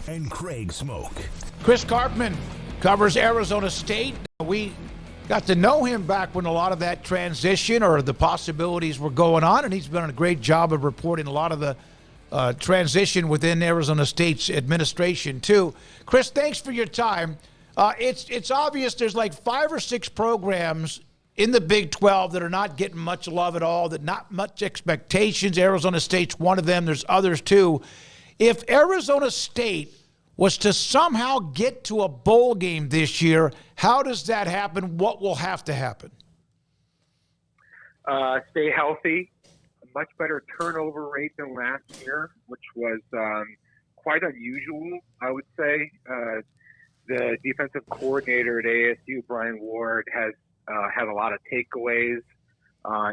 and Craig Smoke. Chris Karpman covers Arizona State. We got to know him back when a lot of that transition or the possibilities were going on, and he's done a great job of reporting a lot of the transition within Arizona State's administration, too. Chris, thanks for your time. It's obvious there's like 5 or 6 programs in the Big 12 that are not getting much love at all, that not much expectations. Arizona State's one of them. There's others, too. If Arizona State was to somehow get to a bowl game this year, how does that happen? What will have to happen? Stay healthy. A much better turnover rate than last year, which was quite unusual, I would say. The defensive coordinator at ASU, Brian Ward, has had a lot of takeaways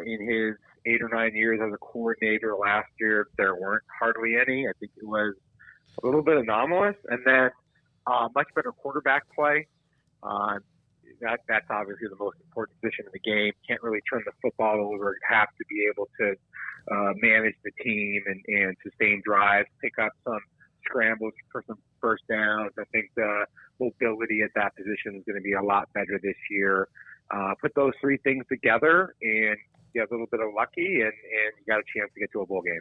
in his 8 or 9 years as a coordinator. Last year, there weren't hardly any. I think it was a little bit anomalous. And then much better quarterback play. That's obviously the most important position in the game. Can't really turn the football over. You have to be able to manage the team and sustain drives, pick up some scrambles for some first downs. I think the mobility at that position is going to be a lot better this year. Put those 3 things together and get a little bit of lucky, and you got a chance to get to a bowl game.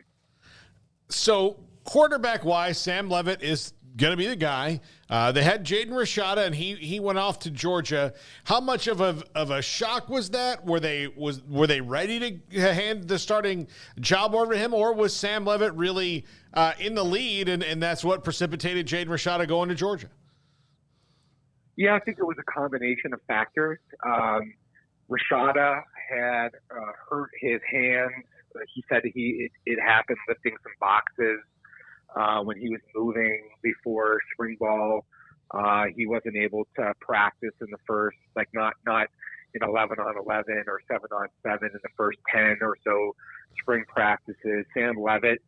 So quarterback-wise, Sam Leavitt is going to be the guy. They had Jaden Rashada, and he went off to Georgia. How much of a shock was that? Were they ready to hand the starting job over to him, or was Sam Leavitt really in the lead, and that's what precipitated Jaden Rashada going to Georgia? Yeah, I think it was a combination of factors. Rashada had hurt his hand. He said it happened lifting some boxes when he was moving before spring ball. He wasn't able to practice in the first, not in 11 on 11 or 7 on 7 in the first 10 or so spring practices. Sam Leavitt,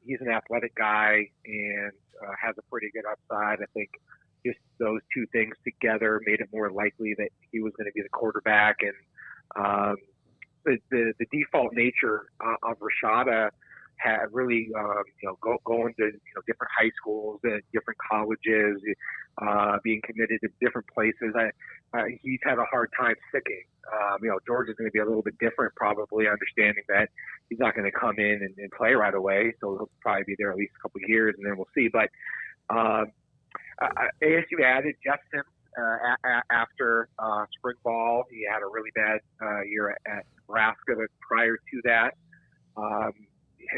he's an athletic guy and has a pretty good upside. I think just those 2 things together made it more likely that he was going to be the quarterback. And the default nature of Rashada had really, going to different high schools and different colleges, being committed to different places. He's had a hard time sticking. Georgia's going to be a little bit different, probably understanding that he's not going to come in and play right away. So he'll probably be there at least a couple of years, and then we'll see. But ASU added Jeff Sims after spring ball. He had a really bad year at Nebraska, but prior to that,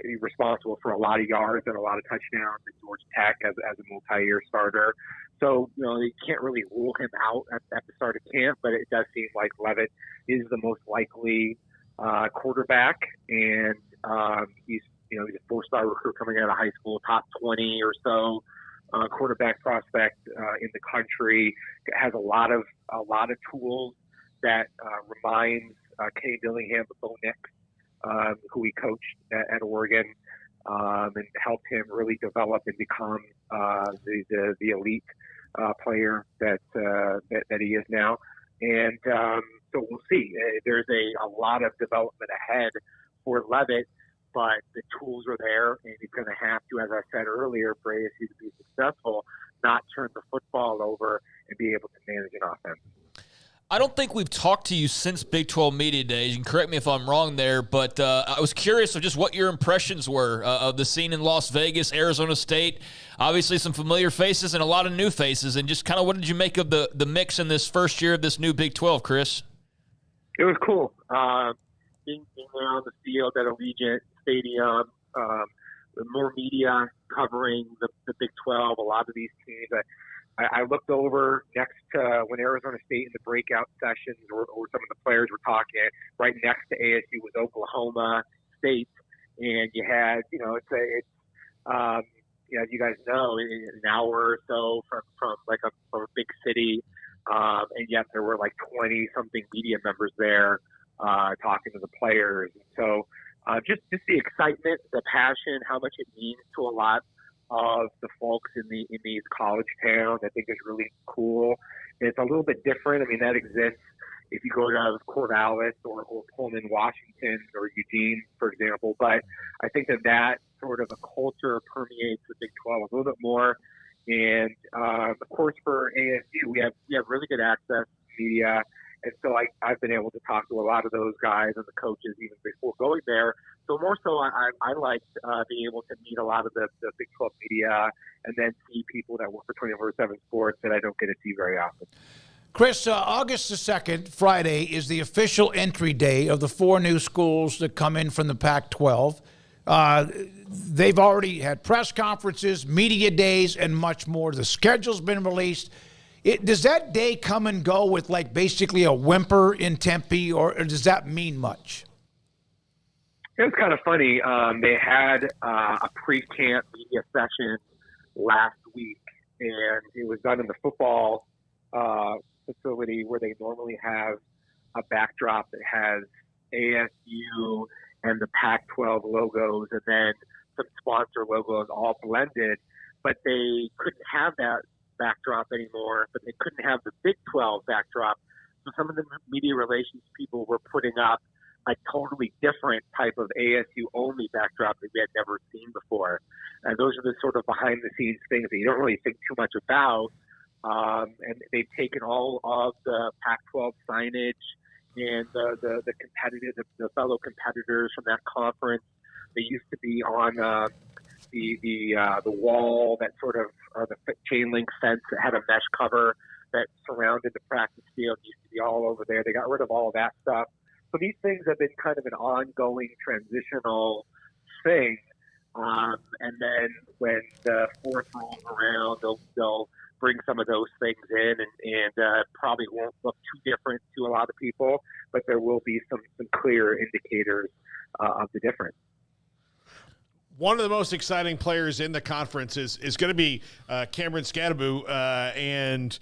he's responsible for a lot of yards and a lot of touchdowns at Georgia Tech as a multi-year starter. So, you can't really rule him out at the start of camp, but it does seem like Leavitt is the most likely quarterback, and he's a 4-star recruit coming out of high school, top 20 or so. Quarterback prospect in the country, has a lot of tools that reminds Kenny Dillingham of Bo Nix, who he coached at Oregon, and helped him really develop and become the elite player that he is now. And so we'll see. There's a lot of development ahead for Leavitt, but the tools are there, and he's going to have to, as I said earlier, for ASU to be successful, not turn the football over and be able to manage an offense. I don't think we've talked to you since Big 12 Media Days. You can correct me if I'm wrong there, but I was curious of just what your impressions were of the scene in Las Vegas, Arizona State. Obviously some familiar faces and a lot of new faces, and just kind of what did you make of the mix in this first year of this new Big 12, Chris? It was cool. Being there on the field at Allegiant Stadium, more media covering the Big 12, a lot of these teams. I looked over next to when Arizona State in the breakout sessions or some of the players were talking, right next to ASU was Oklahoma State. And you had, as you guys know, an hour or so from a big city. And yet there were 20 something media members there talking to the players. And so just the excitement, the passion, how much it means to a lot of the folks in these college towns, I think is really cool. And it's a little bit different. I mean, that exists if you go to Corvallis or Pullman, Washington, or Eugene, for example. But I think that sort of a culture permeates the Big 12 a little bit more. And of course, for ASU, we have really good access to media, and so I've been able to talk to a lot of those guys and the coaches even before going there. So more so, I liked being able to meet a lot of the Big 12 media, and then see people that work for 24/7 Sports that I don't get to see very often. Chris, August the 2nd, Friday, is the official entry day of the 4 new schools that come in from the Pac-12. They've already had press conferences, media days, and much more. The schedule's been released. Does that day come and go with like basically a whimper in Tempe, or does that mean much? It was kind of funny. They had a pre-camp media session last week, and it was done in the football facility where they normally have a backdrop that has ASU and the Pac-12 logos and then some sponsor logos all blended. But they couldn't have that backdrop anymore, but they couldn't have the Big 12 backdrop. So some of the media relations people were putting up a totally different type of ASU-only backdrop that we had never seen before. And those are the sort of behind-the-scenes things that you don't really think too much about. And they've taken all of the Pac-12 signage and the competitive, the fellow competitors from that conference. They used to be on the wall that sort of, or the chain link fence that had a mesh cover that surrounded the practice field. It used to be all over there. They got rid of all of that stuff. So these things have been kind of an ongoing transitional thing. And then when the fourth rolls around, they'll bring some of those things in and probably won't look too different to a lot of people, but there will be some clear indicators of the difference. One of the most exciting players in the conference is going to be Cameron Scadaboo. And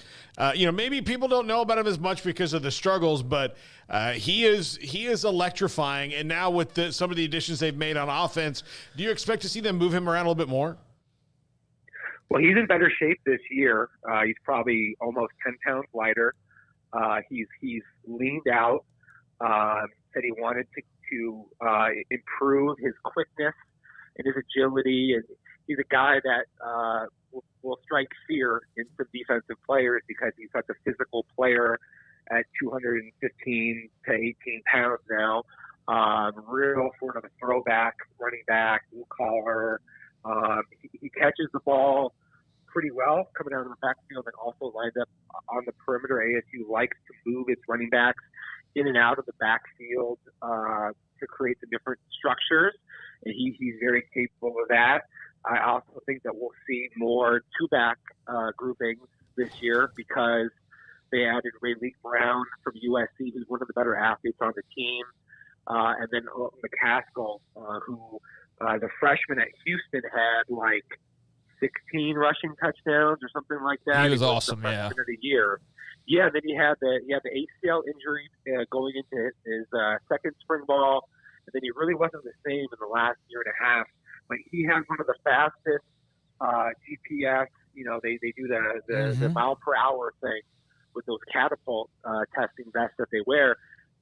maybe people don't know about him as much because of the struggles, but he is electrifying. And now with some of the additions they've made on offense, do you expect to see them move him around a little bit more? Well, he's in better shape this year. He's probably almost 10 pounds lighter. He's leaned out. Said he wanted to improve his quickness and his agility, and he's a guy that will strike fear in some defensive players because he's such a physical player at 215 to 18 pounds now. Real sort of a throwback running back, blue collar. He catches the ball pretty well coming out of the backfield and also lines up on the perimeter. ASU likes to move its running backs in and out of the backfield to create the different structures, and he's very capable of that. I also think that we'll see more two-back groupings this year because they added Rayleigh Brown from USC, who's one of the better athletes on the team, and then McCaskill, who the freshman at Houston had like 16 rushing touchdowns or something like that. He was awesome, the freshman of the year. Yeah, then he had the ACL injury going into his second spring ball, and then he really wasn't the same in the last year and a half. But he has one of the fastest GPS. They do the mile per hour thing with those catapult testing vests that they wear.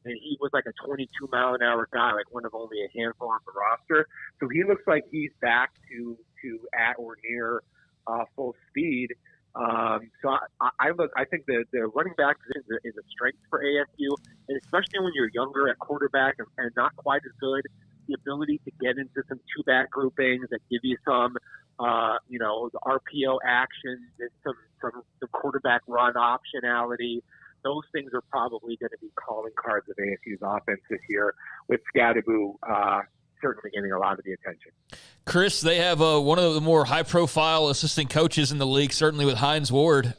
And he was like a 22-mile-an-hour guy, like one of only a handful on the roster. So he looks like he's back to at or near full speed. So I think the running back position is a strength for ASU, and especially when you're younger at quarterback and not quite as good, the ability to get into some two-back groupings that give you some, the RPO actions and some quarterback run optionality. Those things are probably going to be calling cards of ASU's offense this year, with Scadaboo certainly getting a lot of the attention. Chris, they have one of the more high-profile assistant coaches in the league, certainly with Hines Ward,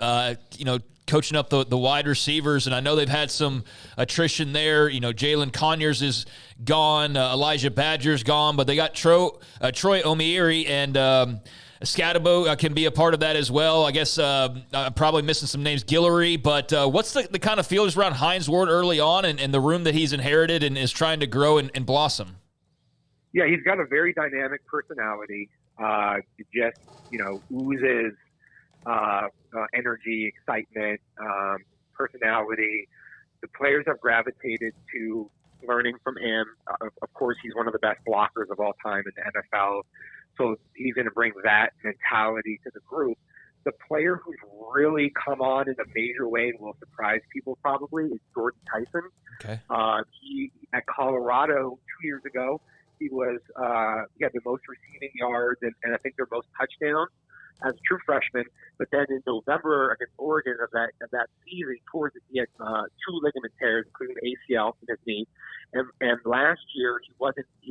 coaching up the wide receivers, and I know they've had some attrition there. Jalen Conyers is gone, Elijah Badger's gone, but they got Troy Omieri and Scadaboo can be a part of that as well. I guess I'm probably missing some names, Guillory, but what's the kind of feelings around Hines Ward early on and the room that he's inherited and is trying to grow and blossom? Yeah, he's got a very dynamic personality. Just oozes energy, excitement, personality. the players have gravitated to learning from him. Of course, he's one of the best blockers of all time in the NFL, so he's going to bring that mentality to the group. The player who's really come on in a major way and will surprise people probably is Jordan Tyson. Okay. He at Colorado 2 years ago, he had the most receiving yards and I think their most touchdowns as a true freshman. But then in November against Oregon of that season, he had 2 ligament tears, including an ACL in his knee. And last year he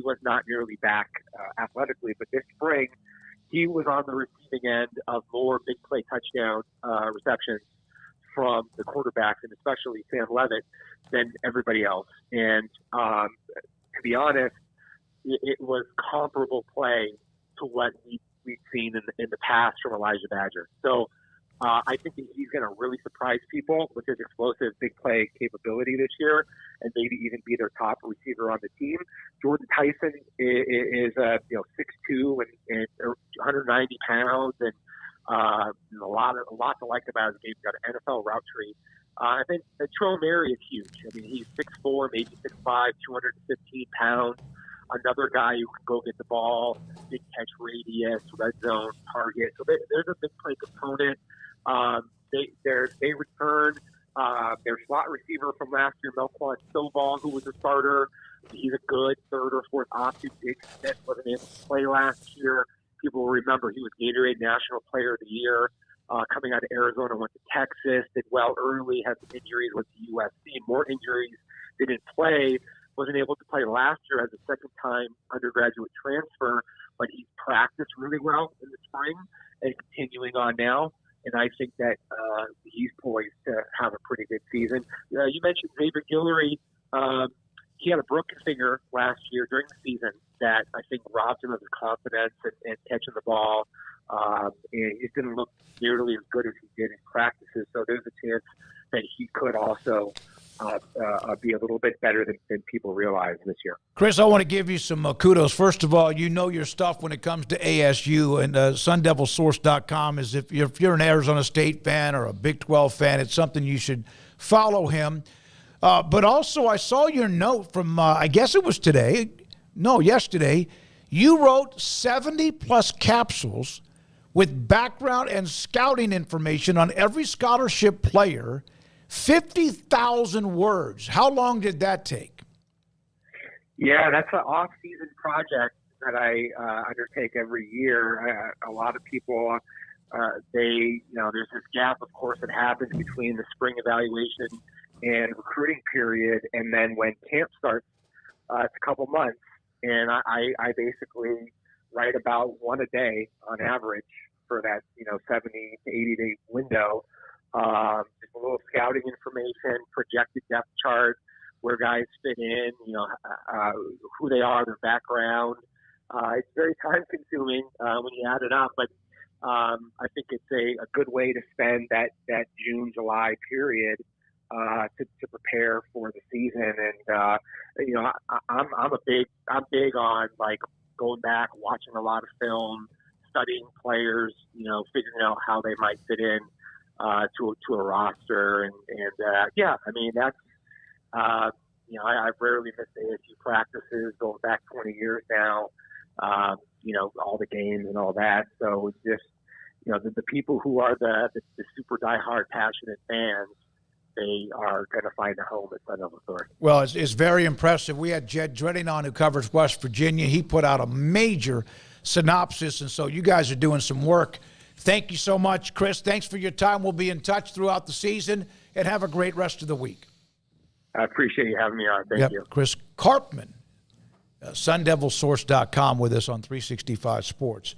was not nearly back athletically, but this spring he was on the receiving end of more big play touchdown receptions from the quarterbacks, and especially Sam Levitt, than everybody else. And to be honest, it was comparable play to what we've seen in the past from Elijah Badger. So I think that he's going to really surprise people with his explosive big play capability this year, and maybe even be their top receiver on the team. Jordan Tyson is 6'2" and 190 pounds, and a lot to like about his game. He's got an NFL route tree. I think Terrell Mary is huge. I mean, he's 6'4", maybe 6'5", 215 pounds. Another guy who can go get the ball, big catch radius, red zone target. So there's a big play component. They return their slot receiver from last year, Melquan Stovall, who was a starter. He's a good third or fourth option. Big Smith wasn't able to play last year. People will remember he was Gatorade National Player of the Year. Coming out of Arizona, went to Texas, did well early, had some injuries, went to USC, more injuries, didn't play. Wasn't able to play last year as a second-time undergraduate transfer, but he practiced really well in the spring and continuing on now. And I think that he's poised to have a pretty good season. You mentioned Xavier Guillory. He had a broken finger last year during the season that I think robbed him of his confidence and catching the ball. And he didn't look nearly as good as he did in practices. So there's a chance that he could also be a little bit better than people realize this year. Chris, I want to give you some kudos. First of all, you know your stuff when it comes to ASU, and SunDevilSource.com is if you're an Arizona State fan or a Big 12 fan, it's something you should follow him. But also, I saw your note from, I guess it was yesterday. You wrote 70-plus capsules with background and scouting information on every scholarship player, 50,000 words. How long did that take? Yeah, that's an off-season project that I undertake every year. A lot of people, there's this gap, of course, that happens between the spring evaluation and recruiting period, and then when camp starts, it's a couple months. And I basically write about one a day on average for that, 70 to 80-day window. Just a little scouting information, projected depth chart, where guys fit in, who they are, their background. It's very time consuming when you add it up, but I think it's a good way to spend that June, July period to prepare for the season. And I'm big on like going back, watching a lot of film, studying players, figuring out how they might fit in to a roster, that's I've rarely missed ASU practices going back 20 years now. All the games and all that. So it's just the people who are the super diehard passionate fans, they are going to find a home at Sun Devil Source. Well, it's very impressive. We had Jed Dredding on, who covers West Virginia. He put out a major synopsis, and so you guys are doing some work. Thank you so much, Chris. Thanks for your time. We'll be in touch throughout the season, and have a great rest of the week. I appreciate you having me on. Thank you. Chris Karpman, SunDevilSource.com, with us on 365 Sports.